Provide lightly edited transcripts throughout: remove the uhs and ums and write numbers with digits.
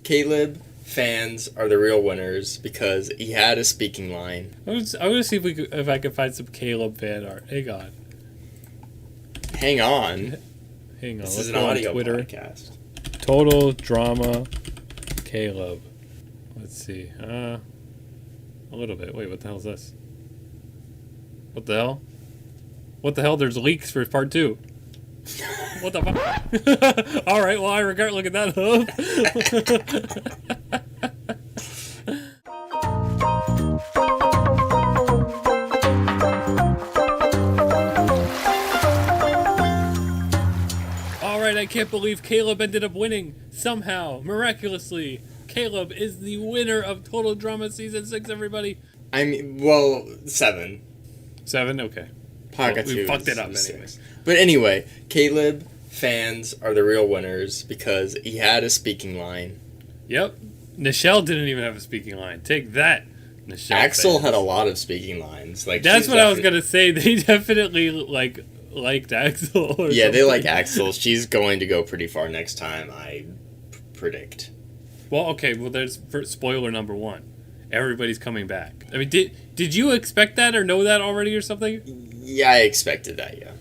Caleb fans are the real winners because he had a speaking line. I'm gonna see if I can find some Caleb fan art. Hang on. Hang on. This is an audio podcast. Total Drama Caleb. Let's see. A little bit. Wait, what the hell is this? What the hell? What the hell? There's leaks for part 2. What the fuck? All right, well, I regret looking that up. All right, I can't believe Caleb ended up winning somehow, miraculously. Caleb is the winner of Total Drama Season 6, everybody. I mean, well, 7. 7? Okay. Podcast we fucked it up anyway. 6. But anyway, Caleb fans are the real winners because he had a speaking line. Yep. Nichelle didn't even have a speaking line. Take that, Nichelle. Axel had a lot of speaking lines. Like that's what I was gonna say. They definitely liked Axel. Yeah, they like Axel. She's going to go pretty far next time, I predict. Well, okay. Well, there's spoiler number 1. Everybody's coming back. I mean, did you expect that or know that already or something? Yeah, I expected that, yeah.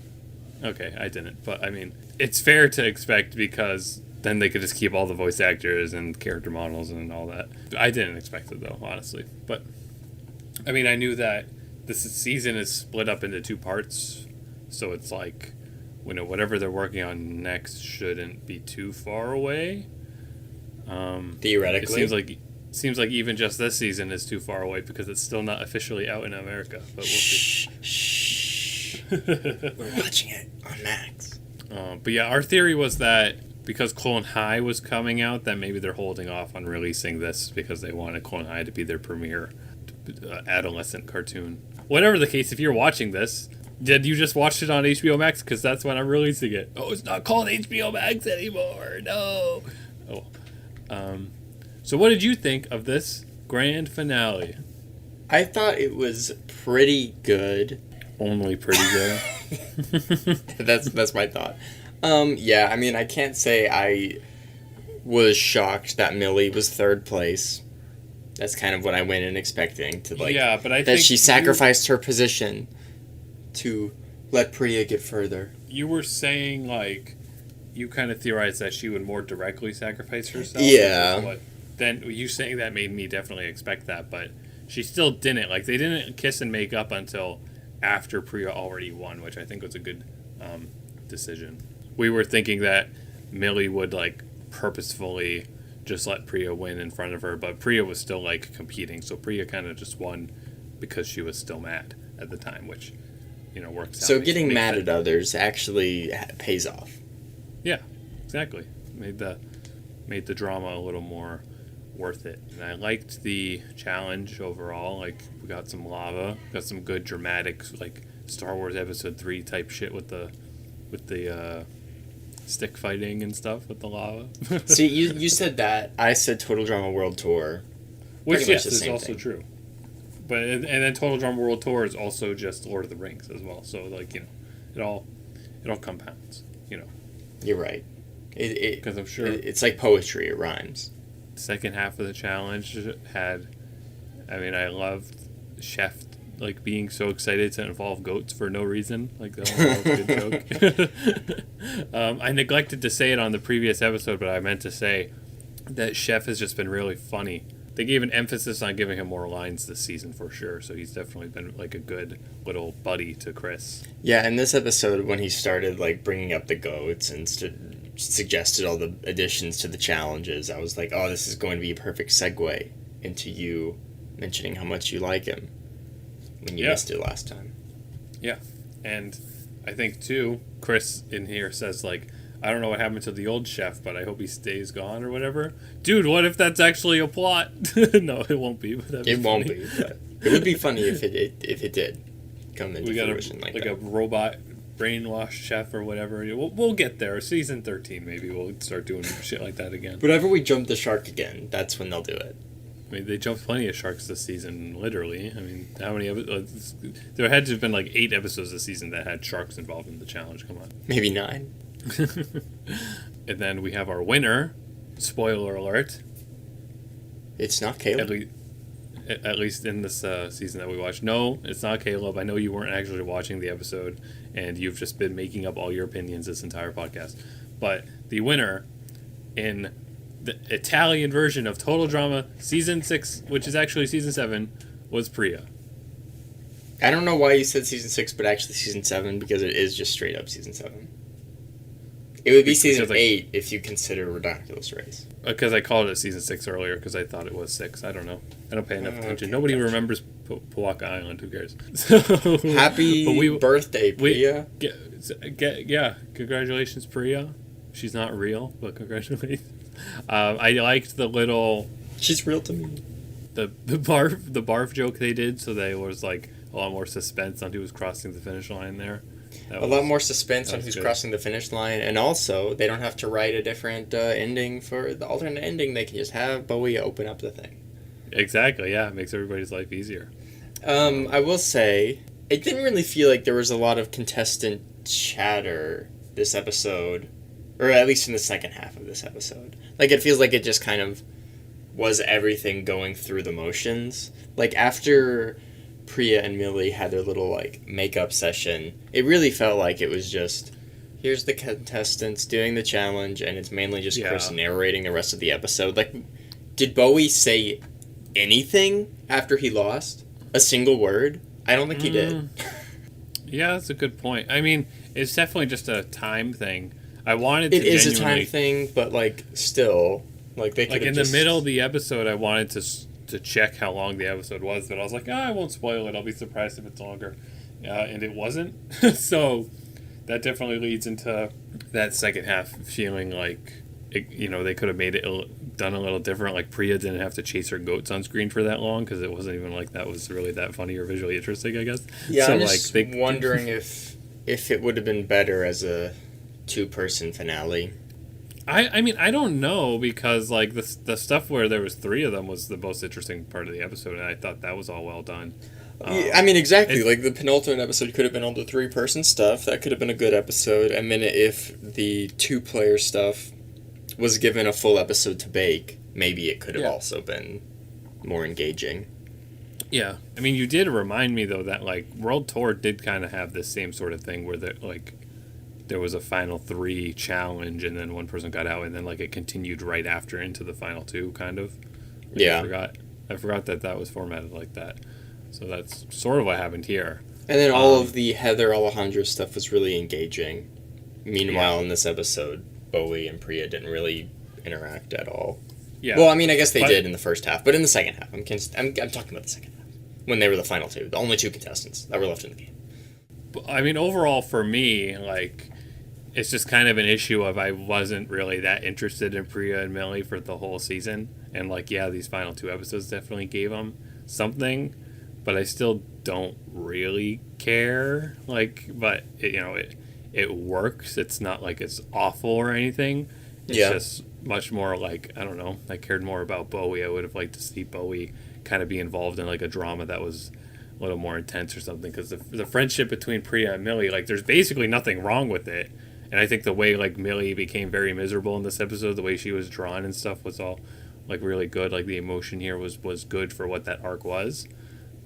Okay, I didn't. But, I mean, it's fair to expect because then they could just keep all the voice actors and character models and all that. I didn't expect it, though, honestly. But, I mean, I knew that this season is split up into 2 parts. So it's like, whatever they're working on next shouldn't be too far away. Theoretically. It seems like even just this season is too far away because it's still not officially out in America. But we'll see. Shh. We're watching it on Max. But yeah, our theory was that because Clone High was coming out, that maybe they're holding off on releasing this because they wanted Clone High to be their premiere adolescent cartoon. Whatever the case, if you're watching this, did you just watch it on HBO Max? Because that's when I'm releasing it. Oh, it's not called HBO Max anymore. No. Oh. So what did you think of this grand finale? I thought it was pretty good. Only pretty good. That's my thought. Yeah, I mean, I can't say I was shocked that Millie was 3rd place. That's kind of what I went in expecting to Yeah, but I that think she sacrificed her position to let Priya get further. You were saying you kind of theorized that she would more directly sacrifice herself. Yeah. Then you saying that made me definitely expect that, but she still didn't. They didn't kiss and make up until after Priya already won, which I think was a good decision. We were thinking that Millie would purposefully just let Priya win in front of her, but Priya was still competing, so Priya kind of just won because she was still mad at the time, which works out. So getting mad at others actually pays off. Yeah, exactly. Made the drama a little more worth it. And I liked the challenge overall. We got some lava, got some good dramatic Star Wars Episode 3 type shit with the stick fighting and stuff with the lava. See, you said that. I said Total Drama World Tour. Which yes, is also true. But and then Total Drama World Tour is also just Lord of the Rings as well. So it all compounds. You're right. Because I'm sure it's like poetry. It rhymes. Second half of the challenge had, I loved Chef being so excited to involve goats for no reason. That was a good joke. I neglected to say it on the previous episode, but I meant to say that Chef has just been really funny. They gave an emphasis on giving him more lines this season for sure, so he's definitely been a good little buddy to Chris. Yeah, in this episode when he started bringing up the goats and suggested all the additions to the challenges, I was like, oh, this is going to be a perfect segue into you mentioning how much you like him when you missed it last time. Yeah, and I think too, Chris in here says I don't know what happened to the old chef, but I hope he stays gone or whatever. Dude, what if that's actually a plot? No, it won't be. But it won't be. But it would be funny if it did come into fruition like that. A robot brainwashed chef or whatever. We'll get there. Season 13, maybe we'll start doing shit like that again. Whenever we jump the shark again, that's when they'll do it. They jumped plenty of sharks this season, literally. How many episodes? There had to have been 8 episodes this season that had sharks involved in the challenge. Come on. Maybe 9. And then we have our winner. Spoiler alert. It's not Caleb. At least in this season that we watched. No, it's not Caleb. I know you weren't actually watching the episode, and you've just been making up all your opinions this entire podcast. But the winner in the Italian version of Total Drama Season 6, which is actually Season 7, was Priya. I don't know why you said Season 6, but actually Season 7, because it is just straight up Season 7. It would be Season 8 if you consider Ridiculous Race. Because I called it Season 6 earlier because I thought it was 6. I don't know. I don't pay enough attention. Nobody remembers Pawaka Island. Who cares? Happy birthday, Priya. Yeah, congratulations, Priya. She's not real, but congratulations. I liked the little... She's real to me. The barf joke they did, so there was like a lot more suspense on who was crossing the finish line there. A lot more suspense on who's crossing the finish line, and also they don't have to write a different ending for the alternate ending. They can just have Bowie open up the thing. Exactly, yeah, it makes everybody's life easier. I will say, it didn't really feel like there was a lot of contestant chatter this episode, or at least in the second half of this episode. Like, it feels like it just kind of was everything going through the motions. Like, after Priya and Millie had their little, like, makeup session, it really felt like it was just, here's the contestants doing the challenge, and it's mainly just Chris narrating the rest of the episode. Like, did Bowie say anything after he lost? A single word? I don't think he did. Yeah, that's a good point. I mean, it's definitely just a time thing. I wanted to It is a time thing, but, like, still, like, they could like, in the middle of the episode, I wanted to check how long the episode was, but I was like, I won't spoil it. I'll be surprised if it's longer. And it wasn't. So that definitely leads into that second half feeling like, they could have made it done a little different. Like, Priya didn't have to chase her goats on screen for that long because it wasn't even like that was really that funny or visually interesting, I guess. Yeah, so, I'm just wondering if it would have been better as a two-person finale. I mean, I don't know, because, like, the stuff where there was 3 of them was the most interesting part of the episode, and I thought that was all well done. I mean, exactly. Like, the penultimate episode could have been all the 3-person stuff. That could have been a good episode. And then if the 2-player stuff was given a full episode to bake, maybe it could have also been more engaging. Yeah. I mean, you did remind me, though, that, like, World Tour did kind of have this same sort of thing where, there was a final 3 challenge, and then one person got out, and then, like, it continued right after into the final 2, kind of. Yeah. I forgot that was formatted like that. So that's sort of what happened here. And then all of the Heather Alejandro stuff was really engaging. Meanwhile, in this episode, Bowie and Priya didn't really interact at all. Yeah. Well, I mean, I guess they did in the first half, but in the second half, I'm talking about the second half, when they were the final 2, the only 2 contestants that were left in the game. I mean, overall, for me, like, it's just kind of an issue of I wasn't really that interested in Priya and Millie for the whole season. And, like, these final 2 episodes definitely gave them something, but I still don't really care. Like, but, it works. It's not like it's awful or anything. It's just much more like, I don't know, I cared more about Bowie. I would have liked to see Bowie kind of be involved in, like, a drama that was a little more intense or something, because the friendship between Priya and Millie, like, there's basically nothing wrong with it. And I think the way, like, Millie became very miserable in this episode, the way she was drawn and stuff was all, like, really good. Like, the emotion here was good for what that arc was.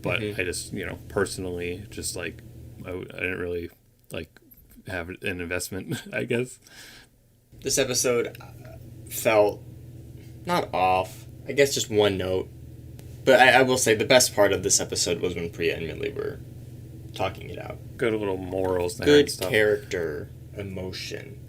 But I just, personally, just, like, I didn't really, like, have an investment, I guess. This episode felt not off. I guess just one note. But I will say the best part of this episode was when Priya and Millie were talking it out. Good little morals there. Good character, emotion.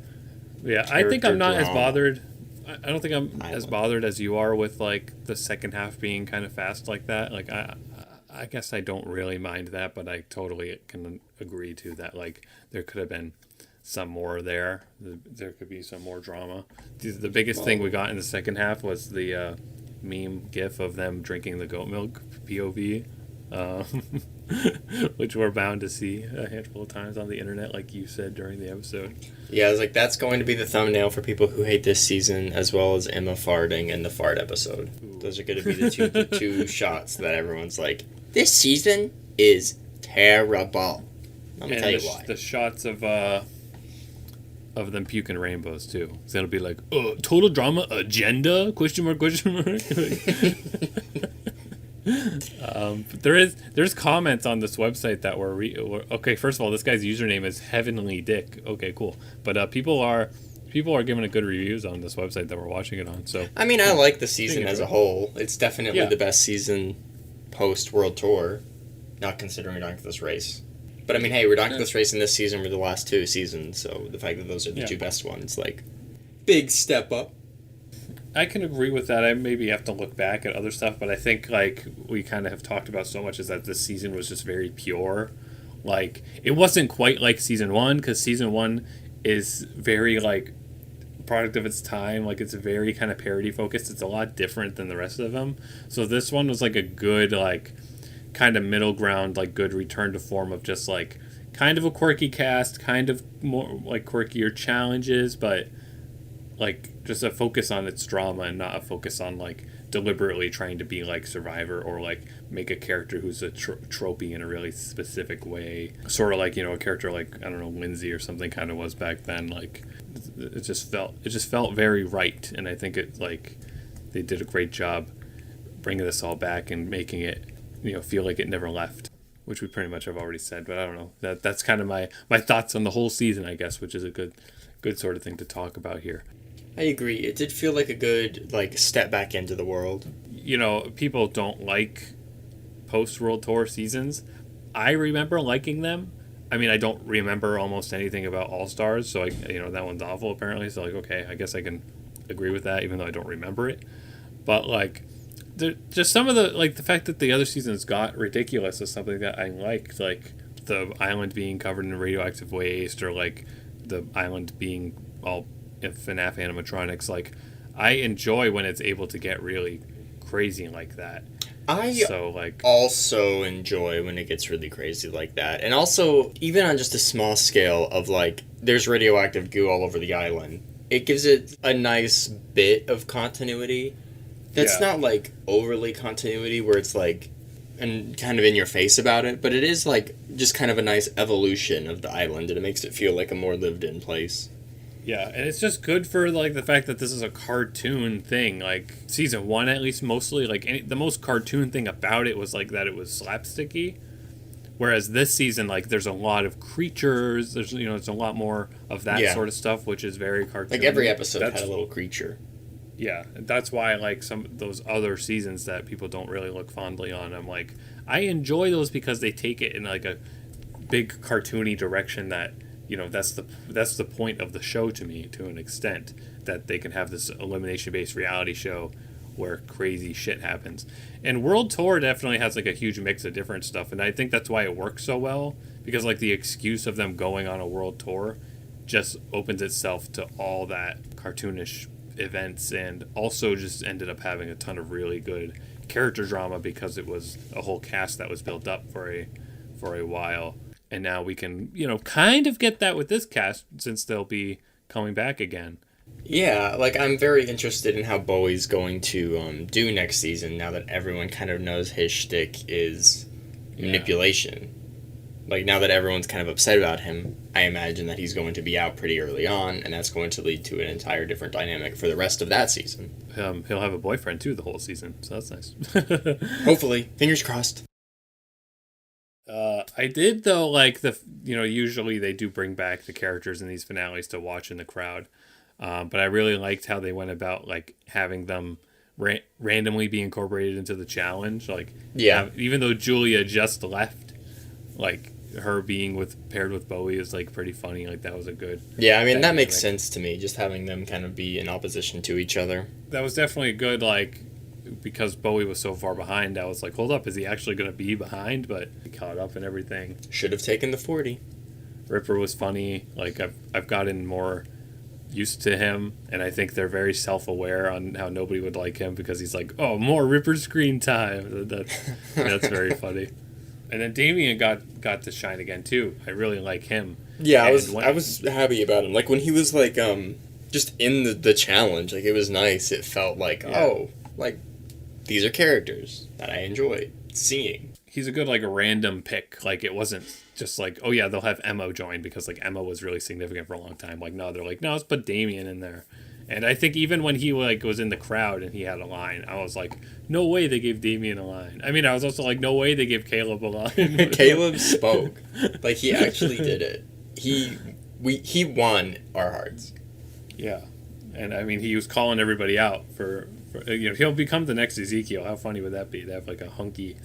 Yeah, I think I'm not as bothered. I don't think I'm as bothered as you are with, like, the second half being kind of fast like that. Like, I guess I don't really mind that, but I totally can agree to that. Like, there could have been some more there. There could be some more drama. The biggest thing we got in the second half was the meme gif of them drinking the goat milk POV, which we're bound to see a handful of times on the internet, like you said during the episode. Yeah, I was like, that's going to be the thumbnail for people who hate this season, as well as Emma farting in the fart episode. Ooh. Those are going to be the two shots that everyone's like, this season is terrible. I'm going to tell you why. The shots of of them puking rainbows too. So it'll be like, total drama agenda? Question mark, question mark. But there's comments on this website that were okay. First of all, this guy's username is Heavenly Dick. Okay, cool. But people are giving it good reviews on this website that we're watching it on. So I mean, I like the season as a whole. It's definitely the best season post World Tour, not considering Redonkulous Race. But I mean, hey, Redonkulous Race and this season were the last 2 seasons, so the fact that those are the 2 best ones, like, big step up. I can agree with that. I maybe have to look back at other stuff, but I think, like, we kind of have talked about so much is that this season was just very pure. Like, it wasn't quite like Season 1, because Season 1 is very, like, product of its time. Like, it's very kind of parody-focused. It's a lot different than the rest of them. So this one was, like, a good, like, kind of middle ground, like, good return to form of just, like, kind of a quirky cast, kind of more, like, quirkier challenges, but, like, just a focus on its drama and not a focus on, like, deliberately trying to be like Survivor or, like, make a character who's a tropey in a really specific way. Sort of like, you know, a character like, I don't know, Lindsay or something kind of was back then. Like, it just felt very right. And I think it, like, they did a great job bringing this all back and making it, you know, feel like it never left, which we pretty much have already said. But I don't know. That's kind of my thoughts on the whole season, I guess, which is a good sort of thing to talk about here. I agree. It did feel like a good, like, step back into the world. You know, people don't like post-World Tour seasons. I remember liking them. I mean, I don't remember almost anything about All-Stars, so, that one's awful, apparently. So, like, okay, I guess I can agree with that, even though I don't remember it. But, like, just some of the, like, the fact that the other seasons got ridiculous is something that I liked. Like, the island being covered in radioactive waste, or, like, the island being all FNAF animatronics. Like, I enjoy when it's able to get really crazy like that. I also enjoy when it gets really crazy like that. And also, even on just a small scale of, like, there's radioactive goo all over the island, it gives it a nice bit of continuity. That's not, like, overly continuity where it's, like, and kind of in your face about it, but it is, like, just kind of a nice evolution of the island, and it makes it feel like a more lived-in place. Yeah, and it's just good for, like, the fact that this is a cartoon thing. Like, Season 1, at least, mostly, like, the most cartoon thing about it was, like, that it was slapsticky. Whereas this season, like, there's a lot of creatures. There's, it's a lot more of that sort of stuff, which is very cartoony. Like, every episode had a little creature. Yeah, that's why, like, some of those other seasons that people don't really look fondly on, I'm like, I enjoy those because they take it in, like, a big cartoony direction that, that's the point of the show to me, to an extent, that they can have this elimination-based reality show where crazy shit happens. And World Tour definitely has, like, a huge mix of different stuff, and I think that's why it works so well, because, like, the excuse of them going on a World Tour just opens itself to all that cartoonish events, and also just ended up having a ton of really good character drama because it was a whole cast that was built up for a while. And now we can, kind of get that with this cast, since they'll be coming back again. Yeah, like, I'm very interested in how Bowie's going to do next season, now that everyone kind of knows his shtick is manipulation. Like, now that everyone's kind of upset about him, I imagine that he's going to be out pretty early on, and that's going to lead to an entire different dynamic for the rest of that season. He'll have a boyfriend, too, the whole season, so that's nice. Hopefully. Fingers crossed. I did, though, like, usually they do bring back the characters in these finales to watch in the crowd. But I really liked how they went about, like, having them randomly be incorporated into the challenge. Like, even though Julia just left, like, her being paired with Bowie is, like, pretty funny. Like, that was a good... Yeah, I mean, that makes sense to me, just having them kind of be in opposition to each other. That was definitely good, like... Because Bowie was so far behind, I was like, hold up, is he actually going to be behind? But he caught up and everything. Should have taken the 40. Ripper was funny. Like, I've gotten more used to him, and I think they're very self-aware on how nobody would like him, because he's like, oh, more Ripper screen time. That's very funny. And then Damien got to shine again, too. I really like him. Yeah, I was happy about him. Like, when he was, like, just in the challenge, like, it was nice. It felt like, these are characters that I enjoy seeing. He's a good, like, a random pick. Like, it wasn't just like, oh yeah, they'll have Emma join because like Emma was really significant for a long time. Like no, they're like, no, let's put Damien in there. And I think even when he like was in the crowd and he had a line, I was like, no way they gave Damien a line. I mean, I was also like, no way they gave Caleb a line. Caleb spoke. Like, he actually did it. He won our hearts. Yeah. And I mean, he was calling everybody out for he'll become the next Ezekiel. How funny would that be? To have like a hunky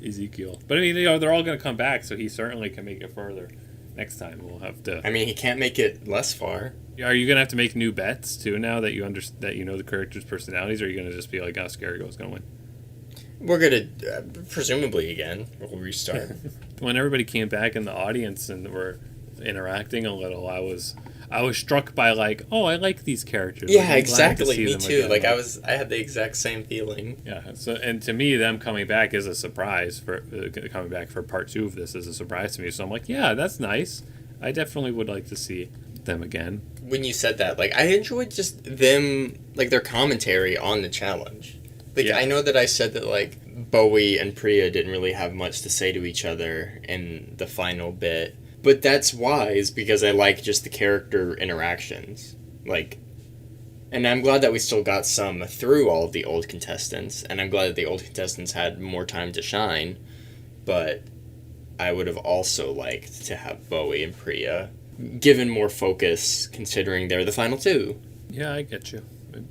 Ezekiel. But I mean, they're all going to come back, so he certainly can make it further. Next time we'll have to. I mean, he can't make it less far. Are you gonna have to make new bets too now that you that you know the characters' personalities, or are you gonna just be like, "Oh, Scaragow's gonna win"? We're gonna presumably again we'll restart. When everybody came back in the audience and were interacting a little, I was struck by like, oh, I like these characters. Yeah, like, exactly. Me too. Again. Like I had the exact same feeling. Yeah. So, and to me, them coming back is a surprise. For coming back for part 2 of this is a surprise to me. So I'm like, yeah, that's nice. I definitely would like to see them again. When you said that, like, I enjoyed just them, like, their commentary on the challenge. Like, yeah. I know that I said that, like, Bowie and Priya didn't really have much to say to each other in the final bit. But that's wise, because I like just the character interactions. Like, and I'm glad that we still got some through all of the old contestants, and I'm glad that the old contestants had more time to shine, but I would have also liked to have Bowie and Priya given more focus, considering they're the final 2. Yeah, I get you.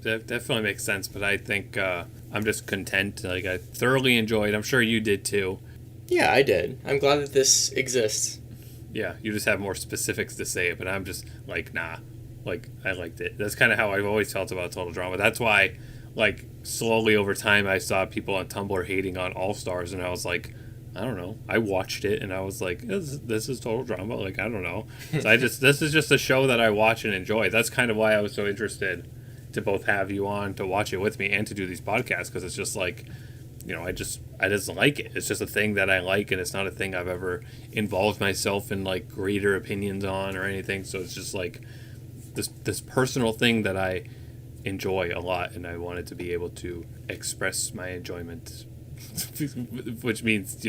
That definitely makes sense, but I think I'm just content. Like, I thoroughly enjoyed. I'm sure you did too. Yeah, I did. I'm glad that this exists. Yeah, you just have more specifics to say it, but I'm just like, nah. Like, I liked it. That's kind of how I've always felt about Total Drama. That's why, like, slowly over time, I saw people on Tumblr hating on All Stars, and I was like, I don't know. I watched it and I was like, this is Total Drama. Like, I don't know. So this is just a show that I watch and enjoy. That's kind of why I was so interested to both have you on to watch it with me and to do these podcasts, because it's just like, I just like it. It's just a thing that I like, and it's not a thing I've ever involved myself in like greater opinions on or anything. So it's just like this personal thing that I enjoy a lot, and I wanted to be able to express my enjoyment. Which means,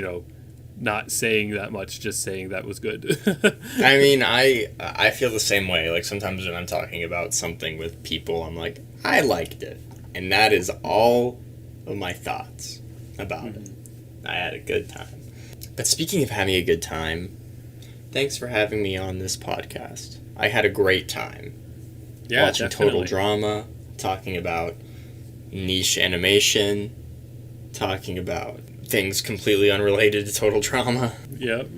not saying that much, just saying that was good. I mean, I feel the same way. Like, sometimes when I'm talking about something with people, I'm like, I liked it. And that is all of my thoughts about it. I had a good time. But speaking of having a good time, thanks for having me on this podcast. I had a great time. Yeah, watching definitely. Total Drama, talking about niche animation, talking about things completely unrelated to Total Drama. Yep.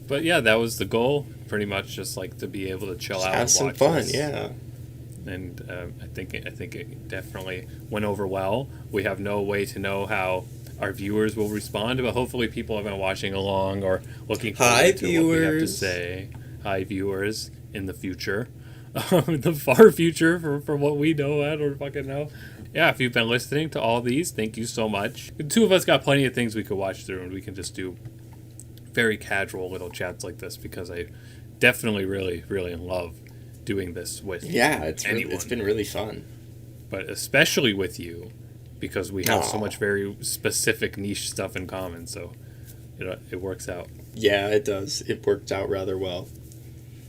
But yeah, that was the goal. Pretty much just like to be able to chill out and watch some fun, this. yeah. And I think it definitely went over well. We have no way to know how our viewers will respond, but hopefully people have been watching along or looking forward to what we have to say. Hi, viewers in the future. The far future for what we know. I don't fucking know. Yeah, if you've been listening to all these, thank you so much. The two of us got plenty of things we could watch through, and we can just do very casual little chats like this, because I definitely really, really love doing this with anyone. It's been really fun. But especially with you, because we have so much very specific niche stuff in common, so it works out. Yeah, it does. It worked out rather well.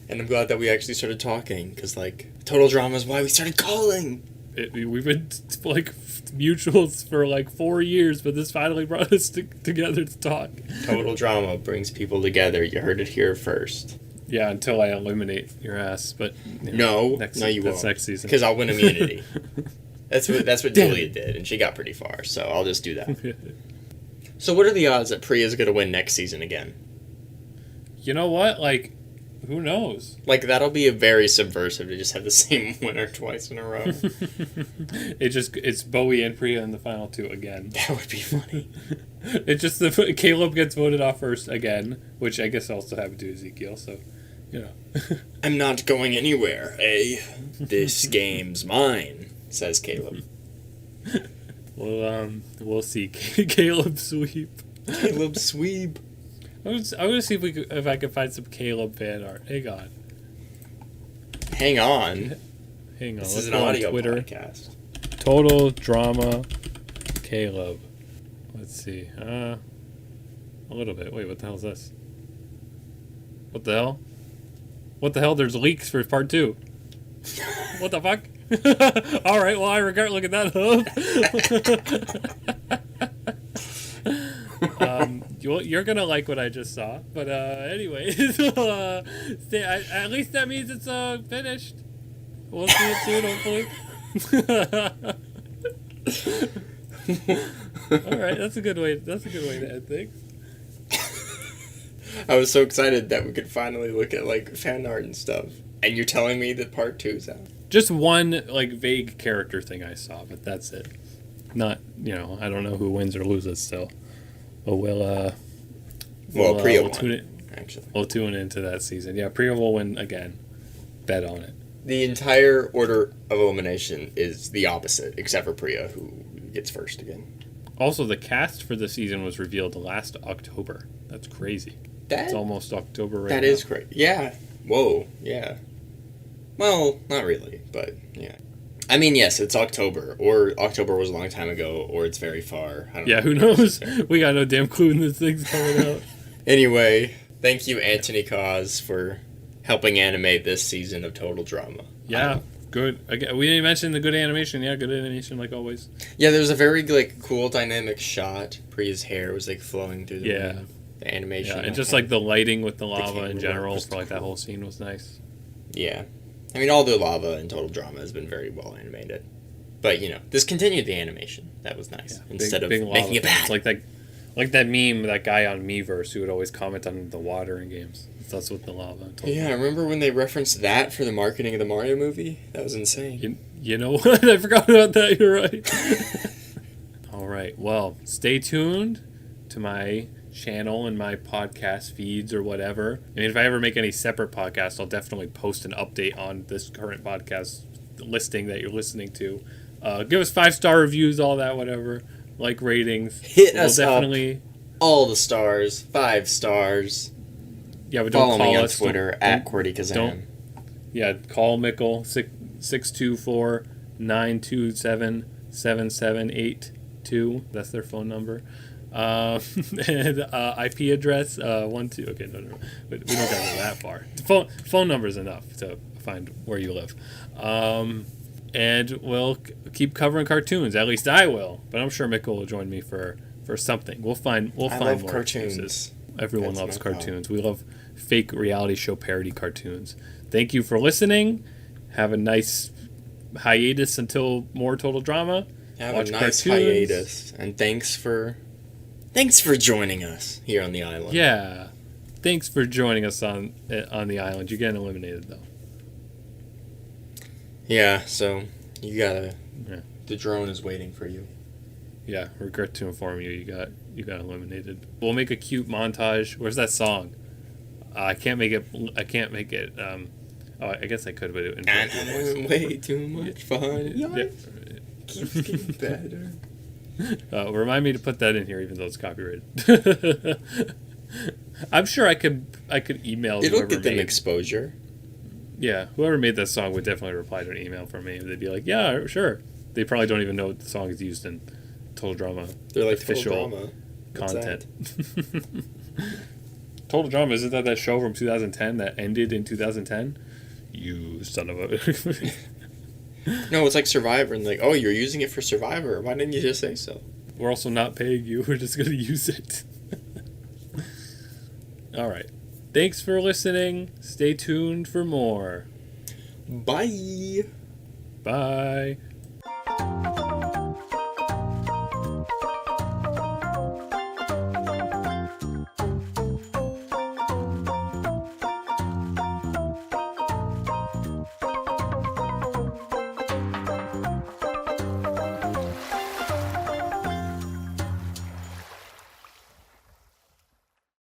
And I'm glad that we actually started talking, because, like, Total Drama is why we started calling. We've been like mutuals for like 4 years, but this finally brought us together to talk. Total Drama brings people together. You heard it here first. Yeah, until I eliminate your ass. But no, you won't. That's next season, because I'll win immunity. That's what Julia did, and she got pretty far. So I'll just do that. So what are the odds that Priya's gonna win next season again? You know what? Like, who knows? Like, that'll be a very subversive to just have the same winner twice in a row. It's Bowie and Priya in the final 2 again. That would be funny. It's just Caleb gets voted off first again, which I guess also happened to Ezekiel, so, I'm not going anywhere, eh? This game's mine, says Caleb. Well, we'll see. Caleb sweep. Caleb sweep. I'm gonna see if I can find some Caleb fan art. Hang on. Hang on. This is an audio podcast. Total Drama Caleb. Let's see. A little bit. Wait, what the hell is this? What the hell? What the hell? There's leaks for part 2. What the fuck? Alright, well, I regret looking that up. You're gonna like what I just saw. But, anyways. At least that means it's, finished. We'll see it soon, hopefully. Alright, that's a good way to end things. I was so excited that we could finally look at, like, fan art and stuff. And you're telling me that part 2's out? Just one, like, vague character thing I saw, but that's it. Not, I don't know who wins or loses still. But Priya won, actually. We'll tune into that season. Yeah, Priya will win again. Bet on it. The entire order of elimination is the opposite, except for Priya, who gets first again. Also, the cast for the season was revealed last October. That's crazy. It's almost October right now. That is crazy. Yeah. Whoa. Yeah. Well, not really, but yeah. I mean, yes, it's October, or October was a long time ago, or it's very far. I don't know. Who knows? We got no damn clue when this thing's coming out. Anyway, thank you, Anthony Cause, for helping animate this season of Total Drama. Yeah, good. Again, we didn't mention the good animation. Yeah, good animation, like always. Yeah, there's a very, like, cool dynamic shot. Priya's hair was, like, flowing through the room. The animation. Yeah, and just, like, the lighting with the lava in general for, like, that whole scene was nice. Yeah. I mean, all the lava in Total Drama has been very well animated. But, this continued the animation. That was nice. Yeah, instead of making it bad. It's like that meme, that guy on Miiverse who would always comment on the water in games. That's with the lava. Yeah, I remember when they referenced that for the marketing of the Mario movie? That was insane. You know what? I forgot about that. You're right. All right. Well, stay tuned to my channel and my podcast feeds or whatever. I mean, if I ever make any separate podcasts, I'll definitely post an update on this current podcast listing that you're listening to. Give us 5-star reviews, all that, whatever. Like ratings. Hit us up. All the stars. 5 stars. Yeah, but don't follow call me on us. Twitter at QwertyKazam. Yeah, call Mikkel 624-927-7782. That's their phone number. And IP address 12. Okay, no, we don't gotta go that far. The phone number is enough to find where you live. And we'll keep covering cartoons. At least I will. But I'm sure Mikkel will join me for something. We'll find more cartoons. Excuses. Everyone loves cartoons. We love fake reality show parody cartoons. Thank you for listening. Have a nice hiatus until more Total Drama. Have a nice hiatus. And thanks for joining us here on the island. Yeah. Thanks for joining us on the island. You're getting eliminated, though. Yeah, so you gotta... Yeah. The drone is waiting for you. Yeah, regret to inform you, you got eliminated. We'll make a cute montage. Where's that song? I can't make it. I guess I could, but it. And having way too much fun. Yeah. Keeps getting better. Remind me to put that in here, even though it's copyrighted. I'm sure I could email. It'll get them exposure. Yeah, whoever made that song would definitely reply to an email from me. They'd be like, "Yeah, sure." They probably don't even know what the song is used in. Total Drama. They're like official Total Drama. Content. Total Drama, isn't that show from 2010 that ended in 2010? You son of a... No, it's like Survivor, and like, oh, you're using it for Survivor. Why didn't you just say so? We're also not paying you. We're just going to use it. All right. Thanks for listening. Stay tuned for more. Bye. Bye.